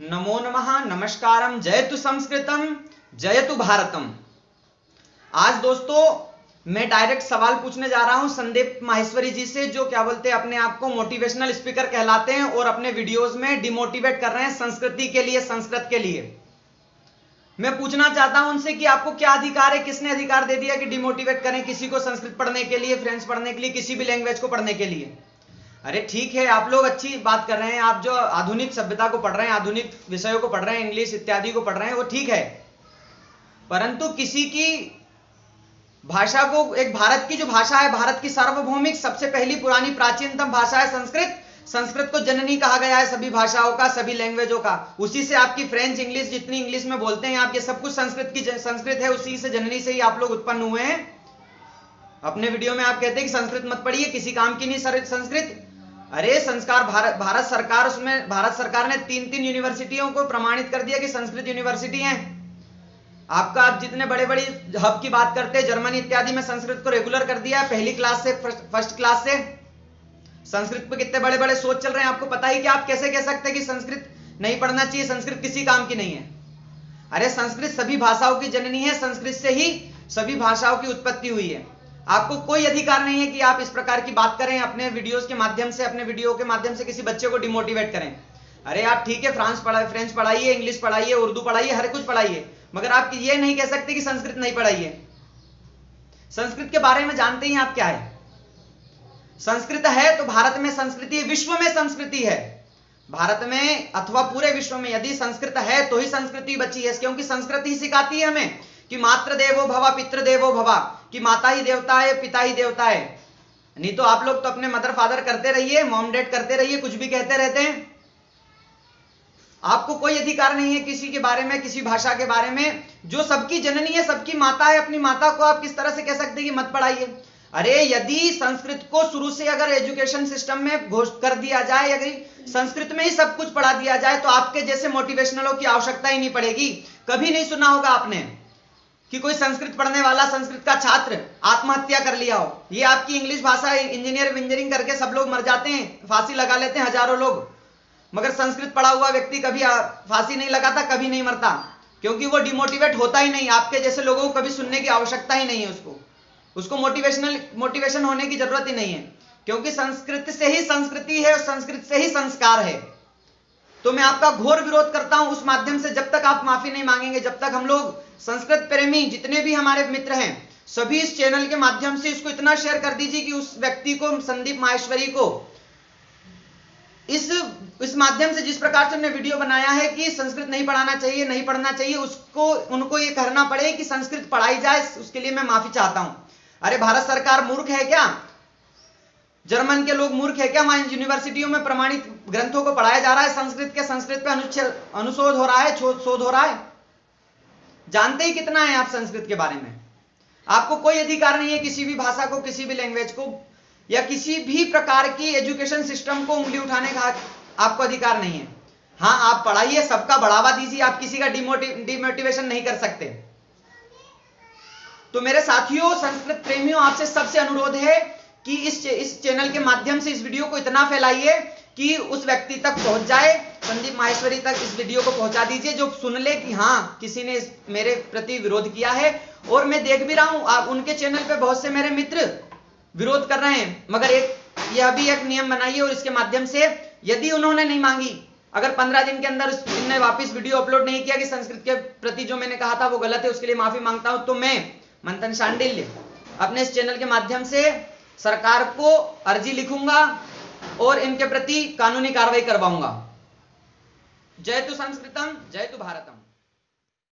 नमो नमः, नमस्कारम, जयतु संस्कृतम, जयतु भारतम। आज दोस्तों मैं डायरेक्ट सवाल पूछने जा रहा हूं संदीप माहेश्वरी जी से, जो क्या बोलते हैं अपने आप को मोटिवेशनल स्पीकर कहलाते हैं और अपने वीडियोस में डिमोटिवेट कर रहे हैं संस्कृति के लिए, संस्कृत के लिए। मैं पूछना चाहता हूं उनसे कि आपको क्या अधिकार है, किसने अधिकार दे दिया कि डिमोटिवेट करें किसी को संस्कृत पढ़ने के लिए, फ्रेंच पढ़ने के लिए, किसी भी लैंग्वेज को पढ़ने के लिए। अरे ठीक है, आप लोग अच्छी बात कर रहे हैं, आप जो आधुनिक सभ्यता को पढ़ रहे हैं, आधुनिक विषयों को पढ़ रहे हैं, इंग्लिश इत्यादि को पढ़ रहे हैं, वो ठीक है। परंतु किसी की भाषा को, एक भारत की जो भाषा है, भारत की सार्वभौमिक सबसे पहली पुरानी प्राचीनतम भाषा है संस्कृत। संस्कृत को जननी कहा गया है सभी भाषाओं का, सभी लैंग्वेजों का। उसी से आपकी फ्रेंच, इंग्लिश, जितनी इंग्लिश में बोलते हैं आप, ये सब कुछ संस्कृत है, उसी से जननी से ही आप लोग उत्पन्न हुए हैं। अपने वीडियो में आप कहते हैं कि संस्कृत मत पढ़िए, किसी काम की नहीं संस्कृत। अरे संस्कार, भारत सरकार, उसमें भारत सरकार ने 3 यूनिवर्सिटियों को प्रमाणित कर दिया कि संस्कृत यूनिवर्सिटी हैं। आपका आप जितने बड़े बड़े हब की बात करते हैं, जर्मनी इत्यादि में संस्कृत को रेगुलर कर दिया है, पहली क्लास से, फर्स्ट क्लास से। संस्कृत पे कितने बड़े बड़े सोच चल रहे हैं, आपको पता ही कि आप कैसे कह सकते हैं कि संस्कृत नहीं पढ़ना चाहिए, संस्कृत किसी काम की नहीं है। अरे संस्कृत सभी भाषाओं की जननी है, संस्कृत से ही सभी भाषाओं की उत्पत्ति हुई है। आपको कोई अधिकार नहीं है कि आप इस प्रकार की बात करें, अपने वीडियोस के माध्यम से, अपने वीडियो के माध्यम से किसी बच्चे को डिमोटिवेट करें। अरे आप ठीक है, फ्रेंच पढ़ाइए, इंग्लिश पढ़ाइए, उर्दू पढ़ाइए, हर कुछ पढ़ाइए, मगर आप ये नहीं कह सकते कि संस्कृत नहीं पढ़ाइए। संस्कृत के बारे में जानते ही आप क्या है? संस्कृत है तो भारत में संस्कृति है, विश्व में संस्कृति है। भारत में अथवा पूरे विश्व में यदि संस्कृत है तो ही संस्कृति बची है, क्योंकि संस्कृत ही सिखाती है हमें कि मातृ देवो भव, पितृ देवो भव, कि माता ही देवता है, पिता ही देवता है। नहीं तो आप लोग तो अपने मदर फादर करते रहिए, मॉम डैड करते रहिए, कुछ भी कहते रहते हैं। आपको कोई अधिकार नहीं है किसी के बारे में, किसी भाषा के बारे में, जो सबकी जननी है, सबकी माता है। अपनी माता को आप किस तरह से कह सकते हैं कि मत पढ़ाइए? अरे यदि संस्कृत को शुरू से अगर एजुकेशन सिस्टम में घोषित कर दिया जाए, अगर संस्कृत में ही सब कुछ पढ़ा दिया जाए, तो आपके जैसे मोटिवेशनलों की आवश्यकता ही नहीं पड़ेगी। कभी नहीं सुना होगा आपने कि कोई संस्कृत पढ़ने वाला, संस्कृत का छात्र आत्महत्या कर लिया हो। ये आपकी इंग्लिश भाषा, इंजीनियरिंग करके सब लोग मर जाते हैं, फांसी लगा लेते हैं हजारों लोग, मगर संस्कृत पढ़ा हुआ व्यक्ति कभी फांसी नहीं लगाता, कभी नहीं मरता, क्योंकि वो डिमोटिवेट होता ही नहीं। आपके जैसे लोगों को कभी सुनने की आवश्यकता ही नहीं है, उसको मोटिवेशन होने की जरूरत ही नहीं है, क्योंकि संस्कृत से ही संस्कृति है और संस्कृत से ही संस्कार है। तो मैं आपका घोर विरोध करता हूं उस माध्यम से, जब तक आप माफी नहीं मांगेंगे, जब तक हम लोग संस्कृत प्रेमी जितने भी हमारे मित्र हैं, सभी इस चैनल के माध्यम से इसको इतना शेयर कर दीजिए कि उस व्यक्ति को, संदीप माहेश्वरी को, इस माध्यम से जिस प्रकार से हमने वीडियो बनाया है कि संस्कृत नहीं पढ़ाना चाहिए, नहीं पढ़ना चाहिए, उनको ये कहना पड़े कि संस्कृत पढ़ाई जाए। उसके लिए मैं माफी चाहता हूं। अरे भारत सरकार मूर्ख है क्या? जर्मन के लोग मूर्ख है क्या? वहां यूनिवर्सिटियों में प्रमाणित ग्रंथों को पढ़ाया जा रहा है, संस्कृत पे अनुशोध हो रहा है, शोध हो रहा है। जानते ही कितना है आप संस्कृत के बारे में? आपको कोई अधिकार नहीं है किसी भी भाषा को, किसी भी लैंग्वेज को, या किसी भी प्रकार की एजुकेशन सिस्टम को उंगली उठाने का आपको अधिकार नहीं है। हाँ, आप पढ़ाइए, सबका बढ़ावा दीजिए, आप किसी का डिमोटिवेशन नहीं कर सकते। तो मेरे साथियों, संस्कृत प्रेमियों, आपसे सबसे अनुरोध है कि इस चैनल के माध्यम से इस वीडियो को इतना फैलाइए कि उस व्यक्ति तक पहुंच जाए, संदीप माहेश्वरी तक इस वीडियो को पहुंचा दीजिए, जो सुन ले कि हाँ, किसी ने मेरे प्रति विरोध किया है। और मैं देख भी रहा हूं उनके चैनल पे बहुत से मेरे मित्र विरोध कर रहे हैं, मगर यह भी एक नियम बनाइए और इसके माध्यम से यदि उन्होंने नहीं मांगी, अगर 15 दिन के अंदर इनने वापस वीडियो अपलोड नहीं किया कि संस्कृत के प्रति जो मैंने कहा था वो गलत है, उसके लिए माफी मांगता हूं, तो मैं मंथन शांडिल्य अपने इस चैनल के माध्यम से सरकार को अर्जी लिखूंगा और इनके प्रति कानूनी कार्रवाई करवाऊंगा। जय तु संस्कृतम, जय तु भारतम।